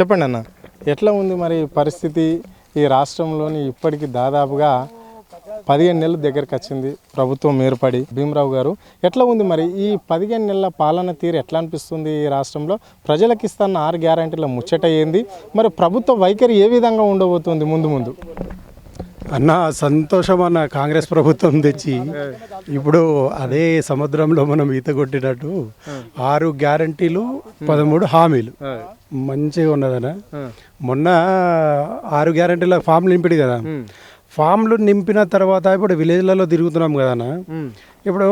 చెప్పండి అన్న, ఎట్లా ఉంది మరి పరిస్థితి ఈ రాష్ట్రంలోని? ఇప్పటికి దాదాపుగా 15 నెలల దగ్గరికి వచ్చింది ప్రభుత్వం ఏర్పడి. భీమరావు గారు, ఎట్లా ఉంది మరి ఈ 15 నెలల పాలన తీరు ఎట్లా అనిపిస్తుంది? ఈ రాష్ట్రంలో ప్రజలకు ఇస్తున్న 6 గ్యారంటీల ముచ్చట ఏంది? మరి ప్రభుత్వ వైఖరి ఏ విధంగా ఉండబోతుంది ముందు ముందు? అన్న సంతోషం అన్న, కాంగ్రెస్ ప్రభుత్వం తెచ్చి ఇప్పుడు అదే సముద్రంలో మనం ఈత కొట్టినట్టు 6 గ్యారంటీలు 13 హామీలు మంచిగా ఉన్నదన్న. మొన్న 6 గ్యారంటీల ఫామ్లు నింపిడు కదా, ఫామ్లు నింపిన తర్వాత ఇప్పుడు విలేజ్లలో తిరుగుతున్నాం కదన్న. ఇప్పుడు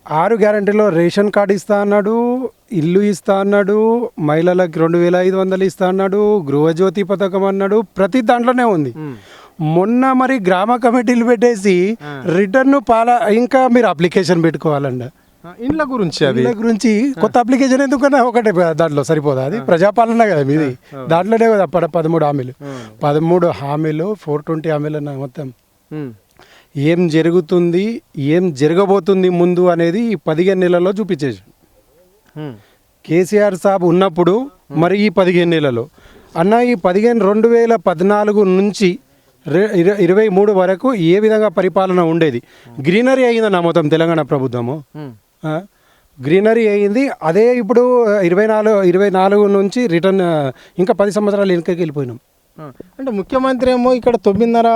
6 గ్యారంటీలో రేషన్ కార్డు ఇస్తా అన్నాడు, ఇల్లు ఇస్తా అన్నాడు, మహిళలకు 2500 ఇస్తా అన్నాడు, గృహజ్యోతి పథకం అన్నాడు, ప్రతి దాంట్లోనే ఉంది. మొన్న మరి గ్రామ కమిటీలు పెట్టేసి రిటర్న్ ఇంకా మీరు అప్లికేషన్ పెట్టుకోవాలండి ఇండ్ల గురించి కొత్త అప్లికేషన్ ఎందుకన్నా ఒకటే దాంట్లో సరిపోదా? అది ప్రజాపాలన కదా మీది, దాంట్లోనే కదా 13 హామీలు 13 హామీలు 420 హామీలు అన్న. మొత్తం ఏం జరుగుతుంది, ఏం జరగబోతుంది ముందు అనేది ఈ 15 నెలల్లో చూపించేసి కేసీఆర్ సాబ్ ఉన్నప్పుడు మరి ఈ 15 నెలలో అన్న, ఈ 2014 నుంచి 23 వరకు ఏ విధంగా పరిపాలన ఉండేది? గ్రీనరీ అయిందన్న మొత్తం తెలంగాణ ప్రభుత్వము, గ్రీనరీ అయింది. అదే ఇప్పుడు 24 నుంచి రిటర్న్ ఇంకా 10 సంవత్సరాలు వెనుకకి వెళ్ళిపోయినాం. అంటే ముఖ్యమంత్రి ఏమో ఇక్కడ 9.5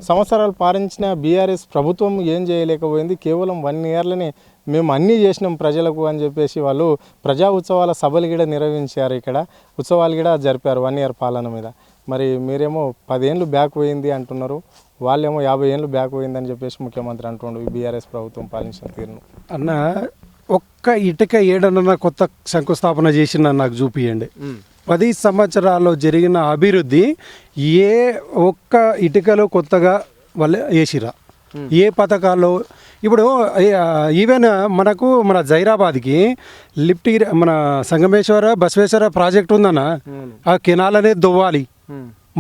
సంవత్సరాలు పాలించిన బీఆర్ఎస్ ప్రభుత్వం ఏం చేయలేకపోయింది, కేవలం 1 ఇయర్లోనే మేము అన్నీ చేసినాం ప్రజలకు అని చెప్పేసి వాళ్ళు ప్రజా ఉత్సవాల సభలు కూడా నిర్వహించారు, ఇక్కడ ఉత్సవాలు కూడా జరిపారు 1 ఇయర్ పాలన మీద. మరి మీరేమో 10 ఏళ్ళు బ్యాక్ పోయింది అంటున్నారు, వాళ్ళేమో 50 ఏళ్ళు బ్యాక్ పోయిందని చెప్పేసి ముఖ్యమంత్రి అంటుండు ఈ బీఆర్ఎస్ ప్రభుత్వం పాలించిన తీరును. అన్న, ఒక్క ఇటుక ఏడన్నా కొత్త శంకుస్థాపన చేసిన నాకు చూపియండి. 10 సంవత్సరాల్లో జరిగిన అభివృద్ధి ఏ ఒక్క ఇటుకలో కొత్తగా వాళ్ళు వేసిరా? ఏ పథకాల్లో? ఇప్పుడు ఈవెన్ మన జైరాబాద్కి లిఫ్ట్ మన సంగమేశ్వర బసవేశ్వర ప్రాజెక్ట్ ఉందన్న, ఆ కెనాల్ అనేది దువ్వాలి.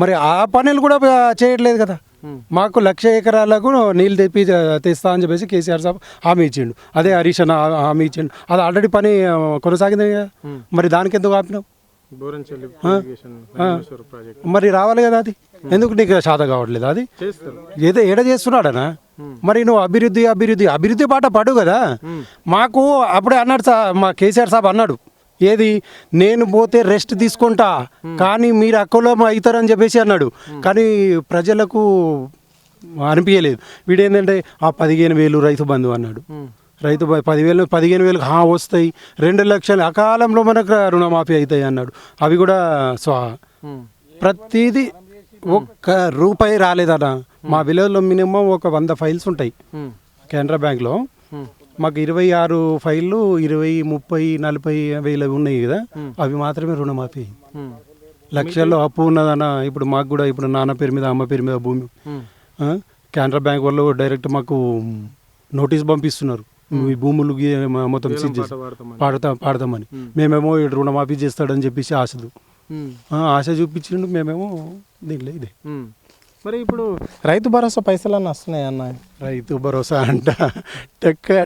మరి ఆ పనులు కూడా చేయట్లేదు కదా. మాకు 1,00,000 ఎకరాలకు నీళ్ళు తెస్తా అని చెప్పేసి కేసీఆర్ సాబ్ హామీ ఇచ్చిండు, అదే హరీష్ అన్న హామీ ఇచ్చిండు. అది ఆల్రెడీ పని కొనసాగింది కదా, మరి దానికి ఎందుకు ఆపినావు? మరి రావాలి కదా, అది ఎందుకు నీకు శాత కావట్లేదు? అది ఏదో ఏడ చేస్తున్నాడనా? మరి నువ్వు అభివృద్ధి అభివృద్ధి అభివృద్ధి బాట పడు కదా. మాకు అప్పుడే అన్నాడు మా కేసీఆర్ సాబ్ అన్నాడు, ఏది నేను పోతే రెస్ట్ తీసుకుంటా కానీ మీరు అక్కలో అవుతారని చెప్పేసి అన్నాడు. కానీ ప్రజలకు అనిపించలేదు. వీడేంటంటే ఆ 15,000 రైతు బంధు అన్నాడు, రైతు 15,000 వస్తాయి, 2 లక్షలు అకాలంలో మనకు రుణమాఫీ అవుతాయి అన్నాడు. అవి కూడా ప్రతిదీ ₹1 రాలేదన్న. మా విలేజ్లో మినిమం ఒక 100 ఫైల్స్ ఉంటాయి కెనరా బ్యాంక్లో. మాకు 26 ఫైళ్ళు 20, 30, 40 వేలు ఉన్నాయి కదా, అవి మాత్రమే రుణమాఫీ. లక్షల్లో అప్పు ఉన్నదన్న. ఇప్పుడు మాకు కూడా ఇప్పుడు నాన్న పేరు మీద అమ్మ పేరు మీద భూమి, కెనరా బ్యాంక్ వాళ్ళు డైరెక్ట్ మాకు నోటీస్ పంపిస్తున్నారు, ఈ భూములు మొత్తం సీజ్ చేసి పాడతామని. మేమేమో రుణమాఫీ చేస్తాడని చెప్పేసి ఆశ చూపించిండు, మేమేమో దీంట్లో ఇదే. మరి ఇప్పుడు రైతు భరోసా పైసలన్నీ వస్తున్నాయి అన్న? రైతు భరోసా అంట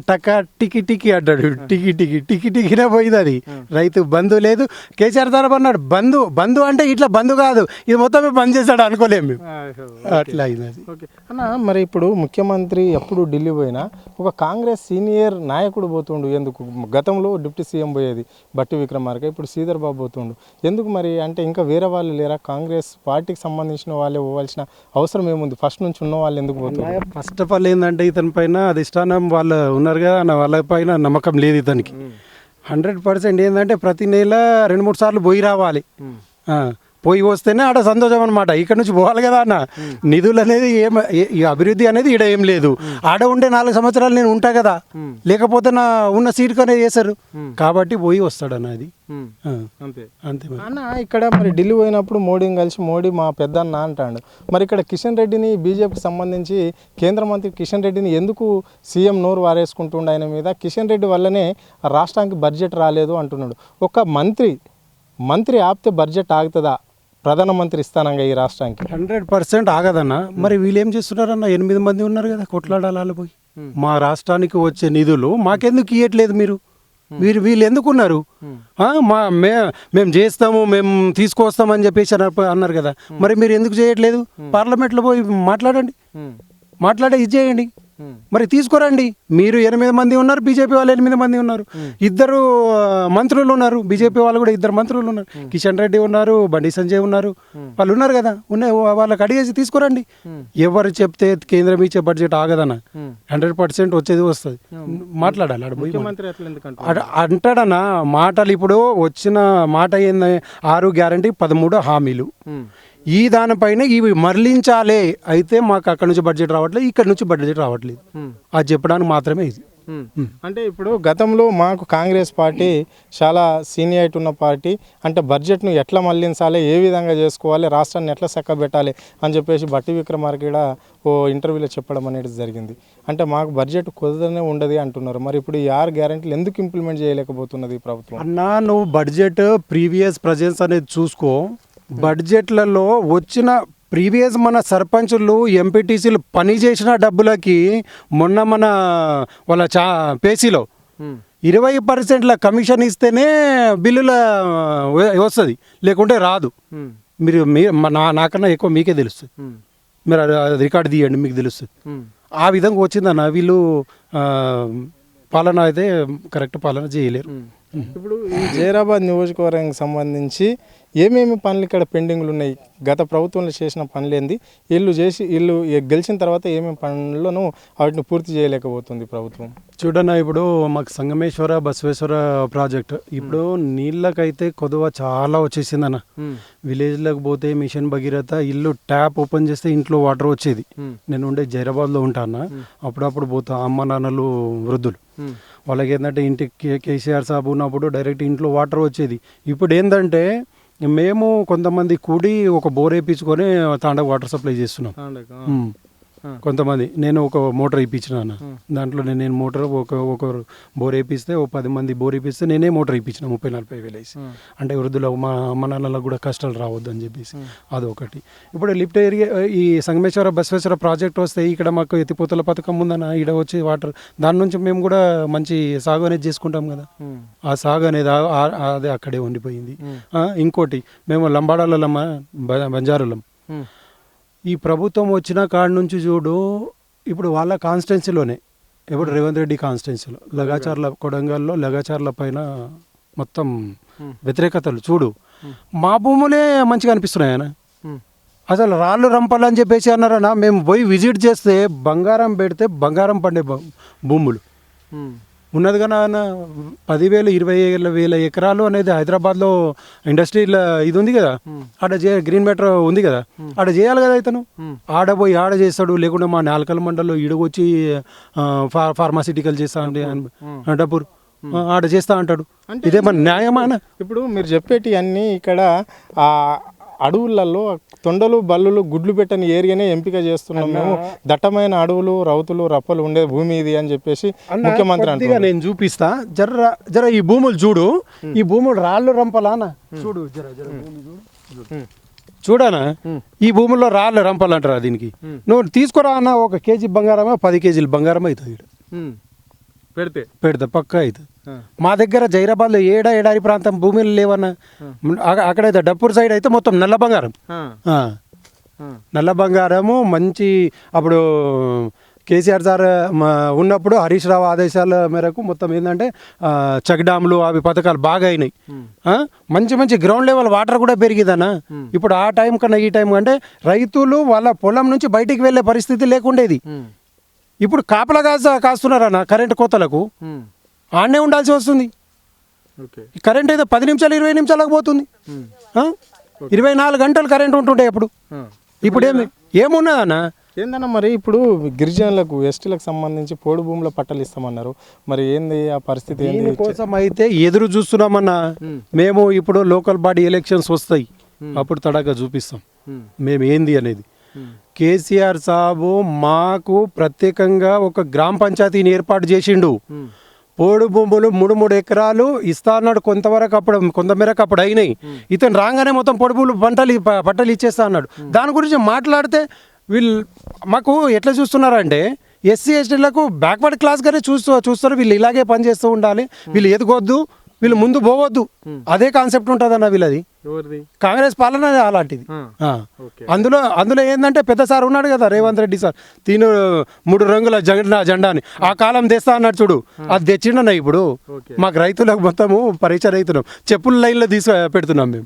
టక్క టికి అడ్డాడు, టికినే పోయింది. అది రైతు బంధు లేదు. కేసీఆర్ తరపు అన్నాడు బంధు అంటే ఇట్లా బంధు కాదు, ఇది మొత్తమే బంద్ చేస్తాడు అనుకోలేము మేము, అట్లా అయింది అది. ఓకే అన్న, మరి ఇప్పుడు ముఖ్యమంత్రి ఎప్పుడు ఢిల్లీ పోయినా ఒక కాంగ్రెస్ సీనియర్ నాయకుడు పోతుండు ఎందుకు? గతంలో డిప్యూటీ సీఎం పోయేది బట్టి విక్రమార్క, ఇప్పుడు శ్రీధర్ బాబు పోతుండు ఎందుకు మరి? అంటే ఇంకా వేరే వాళ్ళు లేరా? కాంగ్రెస్ పార్టీకి సంబంధించిన వాళ్ళే పోవాల్సిన అవసరం ఏముంది? ఫస్ట్ నుంచి ఉన్న వాళ్ళు ఎందుకు పోతున్నారు? ఫస్ట్ ఆఫ్ ఆల్ ఏంటంటే ఇతని పైన అధిష్టానం వాళ్ళు ఉన్నారు కదా, వాళ్ళ పైన నమ్మకం లేదు ఇతనికి. 100% ఏంటంటే ప్రతి నెల 2-3 సార్లు పోయి రావాలి, పోయి వస్తేనే ఆడ సంతోషం అనమాట. ఇక్కడ నుంచి పోవాలి కదా అన్న. నిధులు అనేది ఈ అభివృద్ధి అనేది ఈడ ఏం లేదు. ఆడ ఉండే 4 సంవత్సరాలు నేను ఉంటా కదా, లేకపోతే నా ఉన్న సీట్ కనే చేశారు కాబట్టి పోయి వస్తాడు అన్న. అది అంతే అన్న. ఇక్కడ మరి ఢిల్లీ పోయినప్పుడు మోడీని కలిసి మోడీ మా పెద్దన్న అంటాడు. మరి ఇక్కడ కిషన్ రెడ్డిని బీజేపీకి సంబంధించి కేంద్ర మంత్రి కిషన్ రెడ్డిని ఎందుకు సీఎం నోరు వారేసుకుంటుండే ఆయన మీద? కిషన్ రెడ్డి వల్లనే రాష్ట్రానికి బడ్జెట్ రాలేదు అంటున్నాడు. ఒక మంత్రి ఆపితే బడ్జెట్ ఆగుతుందా? ప్రధానమంత్రి ఇస్తానంగా ఈ రాష్ట్రానికి 100% ఆగదన్న. మరి వీళ్ళు ఏం చేస్తున్నారన్న? 8 మంది ఉన్నారు కదా, కొట్లాడాలి పోయి. మా రాష్ట్రానికి వచ్చే నిధులు మాకెందుకు ఇవ్వట్లేదు మీరు? వీళ్ళు ఎందుకున్నారు మేము చేస్తాము మేము తీసుకొస్తామని చెప్పేసి అన్నారు కదా, మరి మీరు ఎందుకు చేయట్లేదు? పార్లమెంట్లో పోయి మాట్లాడే ఇది చేయండి, మరి తీసుకురండి. మీరు 8 మంది ఉన్నారు, బీజేపీ వాళ్ళు 8 మంది ఉన్నారు, 2 మంత్రులు ఉన్నారు, బీజేపీ వాళ్ళు కూడా 2 మంత్రులు ఉన్నారు, కిషన్ రెడ్డి ఉన్నారు, బండి సంజయ్ ఉన్నారు, వాళ్ళు ఉన్నారు కదా, వాళ్ళకి అడిగేసి తీసుకురండి. ఎవరు చెప్తే కేంద్రం ఇచ్చే బడ్జెట్ ఆగదన్నా, 100% వచ్చేది వస్తుంది. మాట్లాడాలి అంటాడన్నా మాటలు. ఇప్పుడు వచ్చిన మాట ఏంది, 6 గ్యారంటీ 13 హామీలు. ఈ దానిపైన ఇవి మరలించాలే, అయితే మాకు అక్కడ నుంచి బడ్జెట్ రావట్లేదు, ఇక్కడ నుంచి బడ్జెట్ రావట్లేదు, అది చెప్పడానికి మాత్రమే ఇది. అంటే ఇప్పుడు గతంలో మాకు కాంగ్రెస్ పార్టీ చాలా సీనియారిటీ ఉన్న పార్టీ, అంటే బడ్జెట్ను ఎట్లా మళ్లించాలి, ఏ విధంగా చేసుకోవాలి, రాష్ట్రాన్ని ఎట్లా చక్కబెట్టాలి అని చెప్పేసి బట్టి విక్రమార్క కూడా ఓ ఇంటర్వ్యూలో చెప్పడం అనేది జరిగింది. అంటే మాకు బడ్జెట్ కుదరనే ఉండదు అంటున్నారు. మరి ఇప్పుడు ఈ 6 గ్యారెంటీలు ఎందుకు ఇంప్లిమెంట్ చేయలేకపోతున్నది ఈ ప్రభుత్వం? అన్నా నువ్వు బడ్జెట్ ప్రీవియస్ ప్రజెన్స్ అనేది చూసుకో. బడ్జెట్లలో వచ్చిన ప్రీవియస్ మన సర్పంచులు ఎంపీటీసీలు పని చేసిన డబ్బులకి మొన్న మన వాళ్ళ పేసీలో 20% కమిషన్ ఇస్తేనే బిల్లుల వస్తుంది, లేకుంటే రాదు. మీరు నాకన్నా ఎక్కువ మీకే తెలుస్తుంది, మీరు రికార్డు తీయండి మీకు తెలుస్తుంది. ఆ విధంగా వచ్చిందన్న. వీళ్ళు పాలన అయితే కరెక్ట్ పాలన చేయలేరు. ఇప్పుడు ఈ జైరాబాద్ నియోజకవర్గానికి సంబంధించి ఏమేమి పనులు ఇక్కడ పెండింగ్లు ఉన్నాయి? గత ప్రభుత్వంలో చేసిన పనులేంది, వీళ్ళు గెలిచిన తర్వాత ఏమేమి పనులను వాటిని పూర్తి చేయలేకపోతుంది ప్రభుత్వం? చూడన్నా, ఇప్పుడు మాకు సంగమేశ్వర బసవేశ్వర ప్రాజెక్ట్ ఇప్పుడు నీళ్ళకైతే కొద్దిగా చాలా వచ్చేసిందన్న. విలేజ్లకు పోతే మిషన్ భగీరథ ఇల్లు ట్యాప్ ఓపెన్ చేస్తే ఇంట్లో వాటర్ వచ్చేది. నేను ఉండే జైరాబాద్లో ఉంటాను, అప్పుడప్పుడు పోతా. అమ్మ నాన్నలు వృద్ధులు, వాళ్ళకి ఏంటంటే ఇంటికి కేసీఆర్ సాబ్ ఉన్నప్పుడు డైరెక్ట్ ఇంట్లో వాటర్ వచ్చేది. ఇప్పుడు ఏంటంటే మేము కొంతమంది కూడి ఒక బోర్ వేయించుకొని తాండకు వాటర్ సప్లై చేస్తున్నాం. కొంతమంది నేను ఒక మోటార్ ఇప్పించిన అన్న, దాంట్లో నేను మోటార్ ఒకరు బోర్ వేపిస్తే 10 మంది బోర్ వేపిస్తే నేనే మోటార్ ఇప్పించిన 30-40 వేలు వేసి. అంటే వృద్ధులకు మా అమ్మ నాన్నలకు కూడా కష్టాలు రావద్దు అని చెప్పేసి అదొకటి. ఇప్పుడు లిఫ్ట్ ఏరియా ఈ సంగమేశ్వర బసవేశ్వర ప్రాజెక్ట్ వస్తే ఇక్కడ మాకు ఎత్తిపోతల పథకం ఉందన్న, ఇక్కడ వచ్చి వాటర్ దాని నుంచి మేము కూడా మంచి సాగు అనేది చేసుకుంటాం కదా. ఆ సాగు అనేది అదే అక్కడే ఉండిపోయింది. ఇంకోటి మేము లంబాడాలమ్మ బంజారులం. ఈ ప్రభుత్వం వచ్చిన కాడ నుంచి చూడు, ఇప్పుడు వాళ్ళ కాన్స్టిట్యున్సీలోనే, ఇప్పుడు రేవంత్ రెడ్డి కాన్స్టిట్యున్సీలో లగాచార్ల కొడంగల్లో లగాచార్ల పైన మొత్తం వ్యతిరేకతలు చూడు. మా భూములే మంచిగా అనిపిస్తున్నాయి ఆయన. అసలు రాళ్ళు రంపాలని చెప్పేసి అన్నారన్న. మేము పోయి విజిట్ చేస్తే బంగారం పెడితే బంగారం పండే భూములు ఉన్నది కదా అన్న. 10,000 20,000 ఎకరాలు అనేది హైదరాబాద్లో ఇండస్ట్రీల ఇది ఉంది కదా, ఆడ గ్రీన్ మెట్రో ఉంది కదా, ఆడ చేయాలి కదా. ఇతను ఆడ పోయి ఆడ చేస్తాడు, లేకుంటే మా నాల్కల్ మండల్లో ఈడకొచ్చి ఫార్మాసిటికల్ చేస్తా అంటే డబ్బురు ఆడ చేస్తా అంటాడు. ఇదేమన్నా న్యాయమా? ఇప్పుడు మీరు చెప్పేటి అన్నీ ఇక్కడ అడవులలో తొండలు బల్లులు గుడ్లు పెట్టని ఏరియానే ఎంపిక చేస్తున్నాం మేము. దట్టమైన అడవులు రౌతులు రప్పలు ఉండే భూమి ఇది అని చెప్పేసి ముఖ్యమంత్రి అంటే నేను చూపిస్తా. జర ఈ భూములు చూడు, ఈ భూములు రాళ్ళు రంపలానా చూడు, చూడనా ఈ భూముల్లో రాళ్ళు రంపాలు అంటారా దీనికి? నువ్వు తీసుకురా అన్న, 1 కేజీ బంగారమా 10 కేజీలు బంగారం అవుతుంది పెడితే పక్కా అవుతుంది. మా దగ్గర జైరాబాద్లో ఏడారి ప్రాంతం భూమిలో లేవన్నా. అక్కడైతే డప్పూర్ సైడ్ అయితే మొత్తం నల్ల బంగారం, నల్ల బంగారము మంచి. అప్పుడు కేసీఆర్ సార్ ఉన్నప్పుడు హరీష్ రావు ఆదేశాల మేరకు మొత్తం ఏంటంటే చెక్ డ్యామ్లు అవి పథకాలు బాగా అయినాయి. మంచి గ్రౌండ్ లెవెల్ వాటర్ కూడా పెరిగిదన్న. ఇప్పుడు ఆ టైం కన్నా ఈ టైం అంటే రైతులు వాళ్ళ పొలం నుంచి బయటికి వెళ్ళే పరిస్థితి లేకుండేది. ఇప్పుడు కాపలా కాస్తున్నారన్న కరెంటు కోతలకు, ఆడనే ఉండాల్సి వస్తుంది. కరెంట్ అయితే 10 నిమిషాలు 20 నిమిషాలకు పోతుంది. 24 గంటలు కరెంట్ ఉంటుండే అప్పుడు. ఇప్పుడు ఏమున్నదన్న ఏందన్నా? మరి ఇప్పుడు గిరిజనులకు ఎస్టీలకు సంబంధించి పోడు భూముల పట్టాలు ఇస్తామన్నారు, మరి ఏంది ఆ పరిస్థితి? కోసం అయితే ఎదురు చూస్తున్నామన్నా మేము. ఇప్పుడు లోకల్ బాడీ ఎలక్షన్స్ వస్తాయి, అప్పుడు తడాగా చూపిస్తాం మేము ఏంది అనేది. కేసీఆర్ సాబు మాకు ప్రత్యేకంగా ఒక గ్రామ పంచాయతీని ఏర్పాటు చేసిండు. పోడు భూములు 3 ఎకరాలు ఇస్తా అన్నాడు. కొంతమేరకు అప్పుడు అయినాయి. ఇతను రాగానే మొత్తం పొడి భూములు పట్టాలు ఇచ్చేస్తా అన్నాడు. దాని గురించి మాట్లాడితే వీళ్ళు మాకు ఎట్లా చూస్తున్నారంటే ఎస్సీ ఎస్టీలకు బ్యాక్వర్డ్ క్లాస్గానే చూస్తారు. వీళ్ళు ఇలాగే పని చేస్తూ ఉండాలి, వీళ్ళు ఎదుగొద్దు, వీళ్ళు ముందు పోవద్దు, అదే కాన్సెప్ట్ ఉంటుందన్న వీళ్ళది. ఎవరిది? కాంగ్రెస్ పాలన అలాంటిది. ఆ. అందులో ఏంటంటే పెద్ద సార్ ఉన్నాడు కదా రేవంత్ రెడ్డి సార్, 3 రంగుల జెండాని ఆ కాలం తెస్తా అన్నాడు చూడు, అది తెచ్చిండన్న. ఇప్పుడు మాకు రైతులకు మొత్తము పరీక్ష రైతున్నాం, చెప్పుల లైన్లో పెడుతున్నాం మేము.